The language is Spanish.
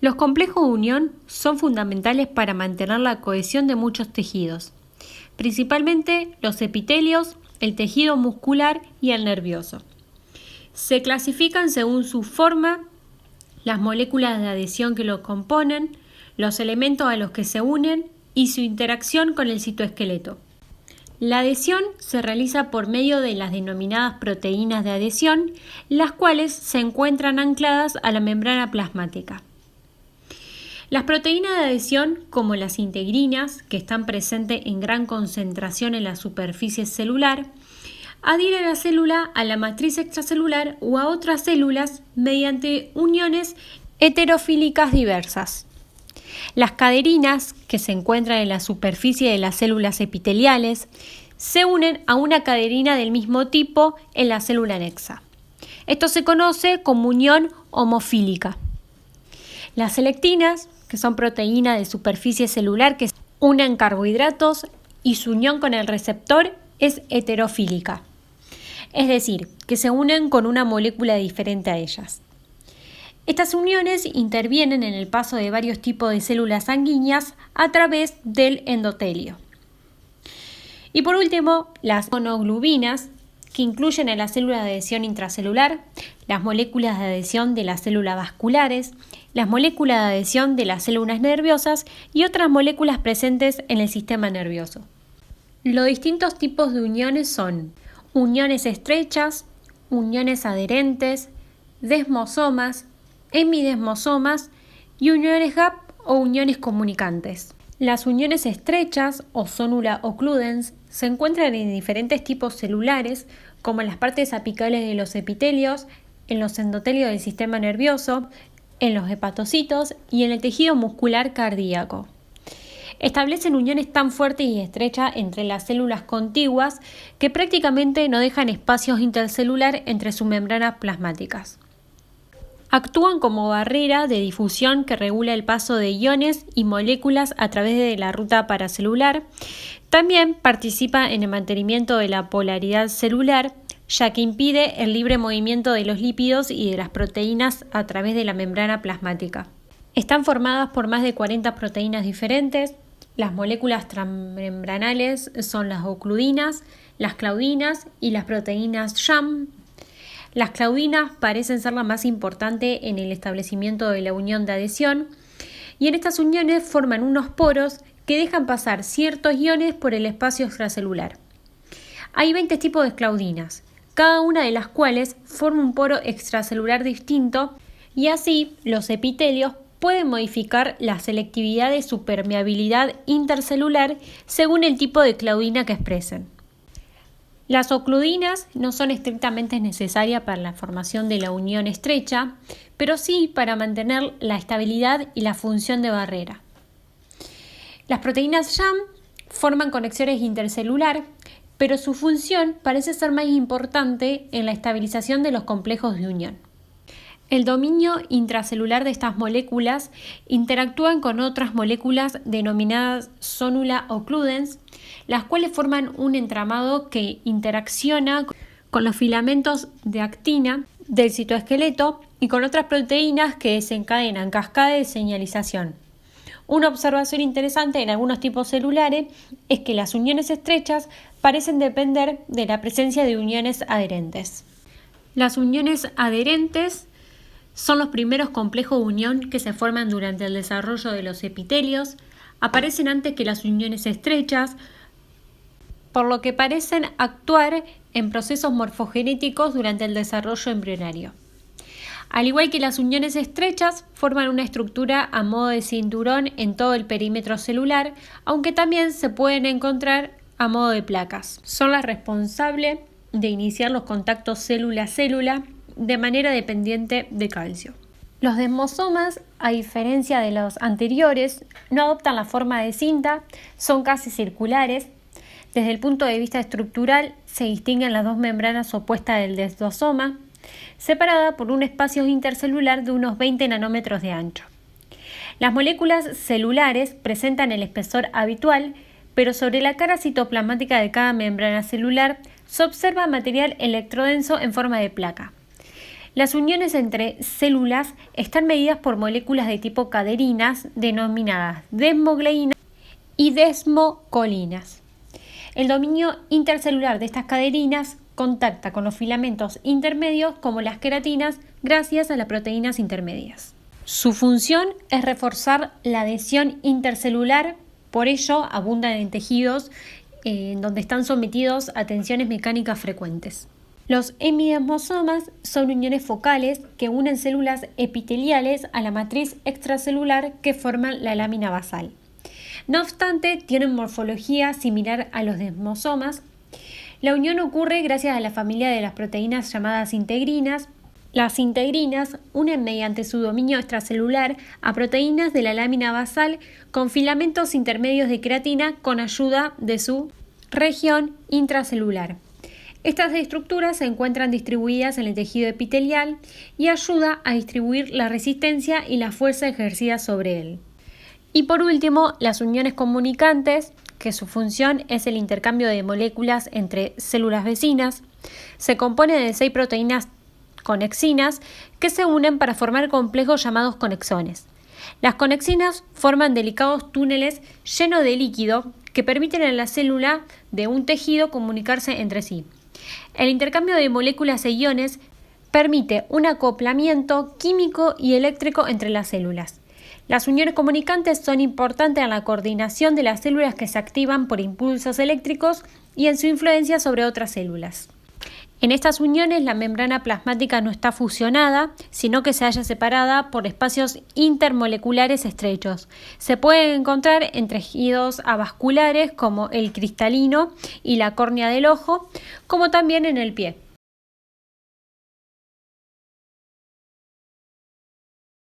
Los complejos de unión son fundamentales para mantener la cohesión de muchos tejidos, principalmente los epitelios, el tejido muscular y el nervioso. Se clasifican según su forma, las moléculas de adhesión que lo componen, los elementos a los que se unen y su interacción con el citoesqueleto. La adhesión se realiza por medio de las denominadas proteínas de adhesión, las cuales se encuentran ancladas a la membrana plasmática. Las proteínas de adhesión, como las integrinas, que están presentes en gran concentración en la superficie celular, adhieren a la célula a la matriz extracelular o a otras células mediante uniones heterofílicas diversas. Las caderinas, que se encuentran en la superficie de las células epiteliales, se unen a una caderina del mismo tipo en la célula anexa. Esto se conoce como unión homofílica. Las selectinas, que son proteínas de superficie celular que unen carbohidratos y su unión con el receptor es heterofílica, es decir, que se unen con una molécula diferente a ellas. Estas uniones intervienen en el paso de varios tipos de células sanguíneas a través del endotelio. Y por último, las monoglobulinas, que incluyen a las células de adhesión intracelular, las moléculas de adhesión de las células vasculares, las moléculas de adhesión de las células nerviosas y otras moléculas presentes en el sistema nervioso. Los distintos tipos de uniones son uniones estrechas, uniones adherentes, desmosomas, hemidesmosomas y uniones gap o uniones comunicantes. Las uniones estrechas o sonula occludens se encuentran en diferentes tipos celulares, como en las partes apicales de los epitelios, en los endotelios del sistema nervioso, en los hepatocitos y en el tejido muscular cardíaco. Establecen uniones tan fuertes y estrechas entre las células contiguas que prácticamente no dejan espacios intercelular entre sus membranas plasmáticas. Actúan como barrera de difusión que regula el paso de iones y moléculas a través de la ruta paracelular. También participa en el mantenimiento de la polaridad celular, ya que impide el libre movimiento de los lípidos y de las proteínas a través de la membrana plasmática. Están formadas por más de 40 proteínas diferentes. Las moléculas transmembranales son las ocludinas, las claudinas y las proteínas SHAM. Las claudinas parecen ser la más importante en el establecimiento de la unión de adhesión y en estas uniones forman unos poros que dejan pasar ciertos iones por el espacio extracelular. Hay 20 tipos de claudinas, cada una de las cuales forma un poro extracelular distinto y así los epitelios pueden modificar la selectividad de su permeabilidad intercelular según el tipo de claudina que expresen. Las ocludinas no son estrictamente necesarias para la formación de la unión estrecha, pero sí para mantener la estabilidad y la función de barrera. Las proteínas SHAM forman conexiones intercelular, pero su función parece ser más importante en la estabilización de los complejos de unión. El dominio intracelular de estas moléculas interactúan con otras moléculas denominadas sonula occludens, las cuales forman un entramado que interacciona con los filamentos de actina del citoesqueleto y con otras proteínas que desencadenan cascada de señalización. Una observación interesante en algunos tipos celulares es que las uniones estrechas parecen depender de la presencia de uniones adherentes. Las uniones adherentes son los primeros complejos de unión que se forman durante el desarrollo de los epitelios, aparecen antes que las uniones estrechas, por lo que parecen actuar en procesos morfogenéticos durante el desarrollo embrionario. Al igual que las uniones estrechas, forman una estructura a modo de cinturón en todo el perímetro celular, aunque también se pueden encontrar a modo de placas. Son las responsables de iniciar los contactos célula-célula de manera dependiente de calcio. Los desmosomas, a diferencia de los anteriores, no adoptan la forma de cinta, son casi circulares. Desde el punto de vista estructural, se distinguen las dos membranas opuestas del desmosoma, separada por un espacio intercelular de unos 20 nanómetros de ancho. Las moléculas celulares presentan el espesor habitual, pero sobre la cara citoplasmática de cada membrana celular se observa material electrodenso en forma de placa. Las uniones entre células están medidas por moléculas de tipo caderinas denominadas desmogleínas y desmocolinas. El dominio intercelular de estas caderinas contacta con los filamentos intermedios como las queratinas gracias a las proteínas intermedias. Su función es reforzar la adhesión intercelular, por ello abundan en tejidos donde están sometidos a tensiones mecánicas frecuentes. Los hemidesmosomas son uniones focales que unen células epiteliales a la matriz extracelular que forman la lámina basal. No obstante, tienen morfología similar a los desmosomas. La unión ocurre gracias a la familia de las proteínas llamadas integrinas. Las integrinas unen mediante su dominio extracelular a proteínas de la lámina basal con filamentos intermedios de queratina con ayuda de su región intracelular. Estas estructuras se encuentran distribuidas en el tejido epitelial y ayuda a distribuir la resistencia y la fuerza ejercida sobre él. Y por último, las uniones comunicantes, que su función es el intercambio de moléculas entre células vecinas, se compone de 6 proteínas conexinas que se unen para formar complejos llamados conexones. Las conexinas forman delicados túneles llenos de líquido que permiten a la célula de un tejido comunicarse entre sí. El intercambio de moléculas e iones permite un acoplamiento químico y eléctrico entre las células. Las uniones comunicantes son importantes en la coordinación de las células que se activan por impulsos eléctricos y en su influencia sobre otras células. En estas uniones la membrana plasmática no está fusionada, sino que se halla separada por espacios intermoleculares estrechos. Se pueden encontrar en tejidos avasculares como el cristalino y la córnea del ojo, como también en el pie.